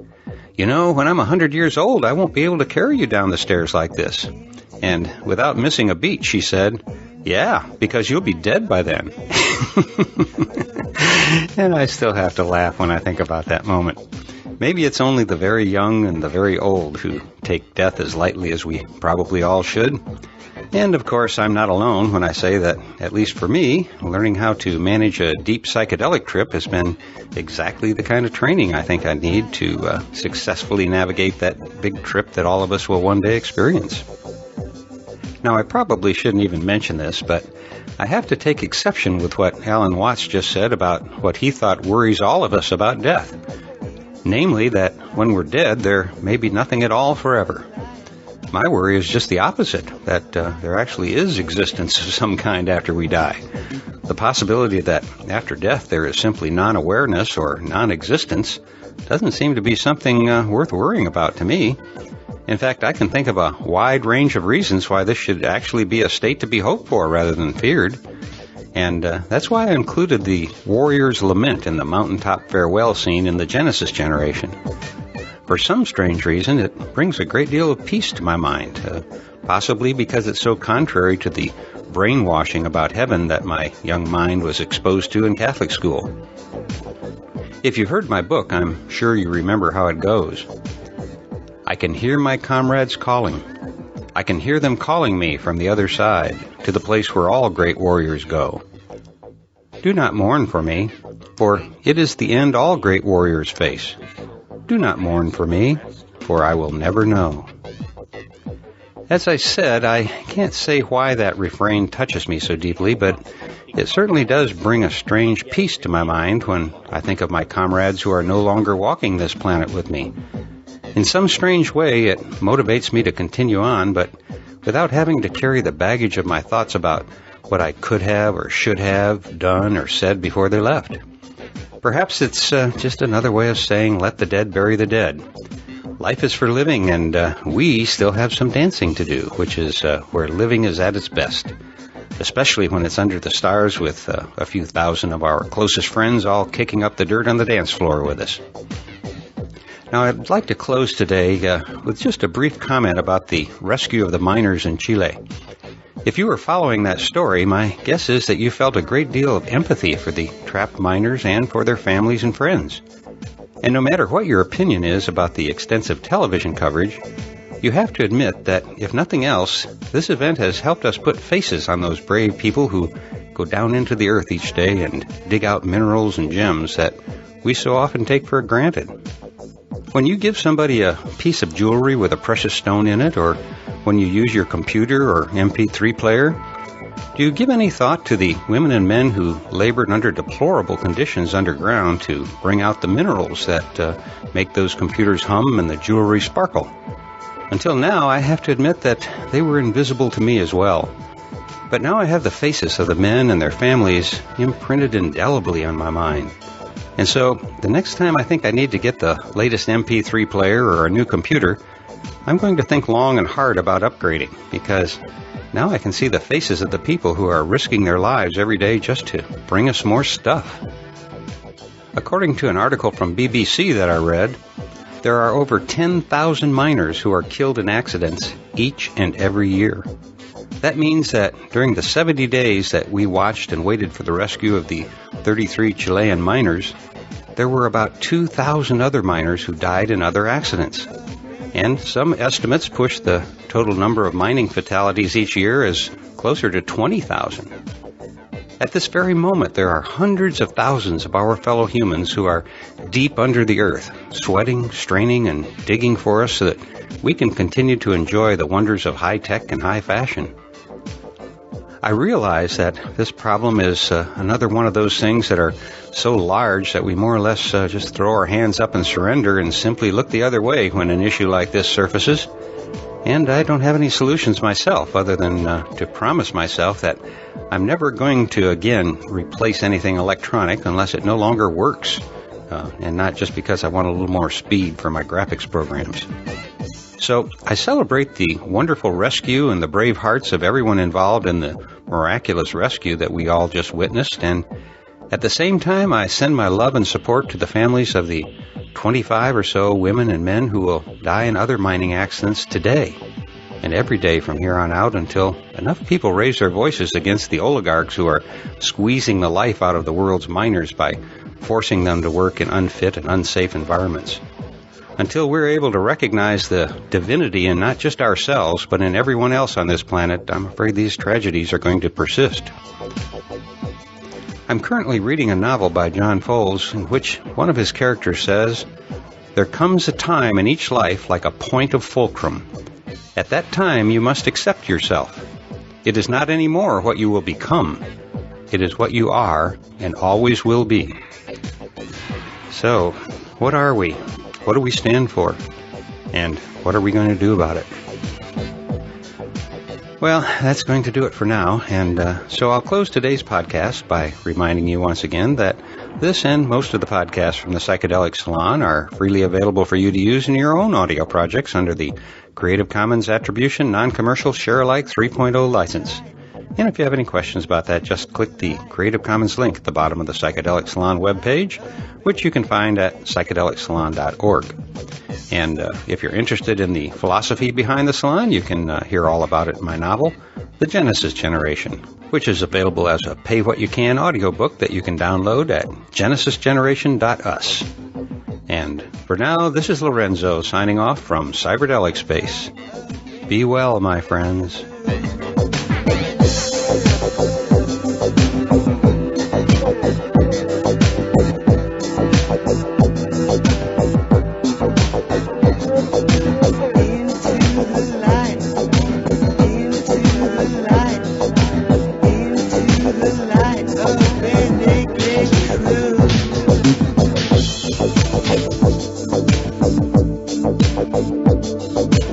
"You know, when I'm 100 years old, I won't be able to carry you down the stairs like this." And without missing a beat, she said, "Yeah, because you'll be dead by then." And I still have to laugh when I think about that moment. Maybe it's only the very young and the very old who take death as lightly as we probably all should. And, of course, I'm not alone when I say that, at least for me, learning how to manage a deep psychedelic trip has been exactly the kind of training I think I need to successfully navigate that big trip that all of us will one day experience. Now, I probably shouldn't even mention this, but I have to take exception with what Alan Watts just said about what he thought worries all of us about death. Namely, that when we're dead, there may be nothing at all forever. My worry is just the opposite, that there actually is existence of some kind after we die. The possibility that after death there is simply non-awareness or non-existence doesn't seem to be something worth worrying about to me. In fact, I can think of a wide range of reasons why this should actually be a state to be hoped for rather than feared. And that's why I included the warrior's lament in the mountaintop farewell scene in the Genesis generation. For some strange reason, it brings a great deal of peace to my mind, possibly because it's so contrary to the brainwashing about heaven that my young mind was exposed to in Catholic school. If you've heard my book, I'm sure you remember how it goes. I can hear my comrades calling. I can hear them calling me from the other side, to the place where all great warriors go. Do not mourn for me, for it is the end all great warriors face. Do not mourn for me, for I will never know. As I said, I can't say why that refrain touches me so deeply, but it certainly does bring a strange peace to my mind when I think of my comrades who are no longer walking this planet with me. In some strange way, it motivates me to continue on, but without having to carry the baggage of my thoughts about what I could have or should have done or said before they left. Perhaps it's just another way of saying, let the dead bury the dead. Life is for living, and we still have some dancing to do, which is where living is at its best, especially when it's under the stars with a few thousand of our closest friends all kicking up the dirt on the dance floor with us. Now, I'd like to close today with just a brief comment about the rescue of the miners in Chile. If you were following that story, my guess is that you felt a great deal of empathy for the trapped miners and for their families and friends. And no matter what your opinion is about the extensive television coverage, you have to admit that, if nothing else, this event has helped us put faces on those brave people who go down into the earth each day and dig out minerals and gems that we so often take for granted. When you give somebody a piece of jewelry with a precious stone in it, or when you use your computer or MP3 player, do you give any thought to the women and men who labored under deplorable conditions underground to bring out the minerals that make those computers hum and the jewelry sparkle? Until now, I have to admit that they were invisible to me as well. But now I have the faces of the men and their families imprinted indelibly on my mind. And so, the next time I think I need to get the latest MP3 player or a new computer, I'm going to think long and hard about upgrading, because now I can see the faces of the people who are risking their lives every day just to bring us more stuff. According to an article from BBC that I read, there are over 10,000 miners who are killed in accidents each and every year. That means that during the 70 days that we watched and waited for the rescue of the 33 Chilean miners, there were about 2,000 other miners who died in other accidents. And some estimates push the total number of mining fatalities each year as closer to 20,000. At this very moment, there are hundreds of thousands of our fellow humans who are deep under the earth, sweating, straining, and digging for us so that we can continue to enjoy the wonders of high tech and high fashion. I realize that this problem is another one of those things that are so large that we more or less just throw our hands up and surrender and simply look the other way when an issue like this surfaces. And I don't have any solutions myself other than to promise myself that I'm never going to again replace anything electronic unless it no longer works, and not just because I want a little more speed for my graphics programs. So I celebrate the wonderful rescue and the brave hearts of everyone involved in the miraculous rescue that we all just witnessed, and at the same time I send my love and support to the families of the 25 or so women and men who will die in other mining accidents today and every day from here on out until enough people raise their voices against the oligarchs who are squeezing the life out of the world's miners by forcing them to work in unfit and unsafe environments. Until we're able to recognize the divinity in not just ourselves, but in everyone else on this planet, I'm afraid these tragedies are going to persist. I'm currently reading a novel by John Fowles in which one of his characters says, "There comes a time in each life like a point of fulcrum. At that time you must accept yourself. It is not anymore what you will become. It is what you are and always will be." So, what are we? What do we stand for? And what are we going to do about it? Well, that's going to do it for now, and so I'll close today's podcast by reminding you once again that this and most of the podcasts from the Psychedelic Salon are freely available for you to use in your own audio projects under the Creative Commons Attribution Non-Commercial Share-alike 3.0 license. And if you have any questions about that, just click the Creative Commons link at the bottom of the Psychedelic Salon webpage, which you can find at psychedelicsalon.org. And if you're interested in the philosophy behind the salon, you can hear all about it in my novel, The Genesis Generation, which is available as a pay-what-you-can audiobook that you can download at genesisgeneration.us. And for now, this is Lorenzo signing off from Cyberdelic Space. Be well, my friends. Bye.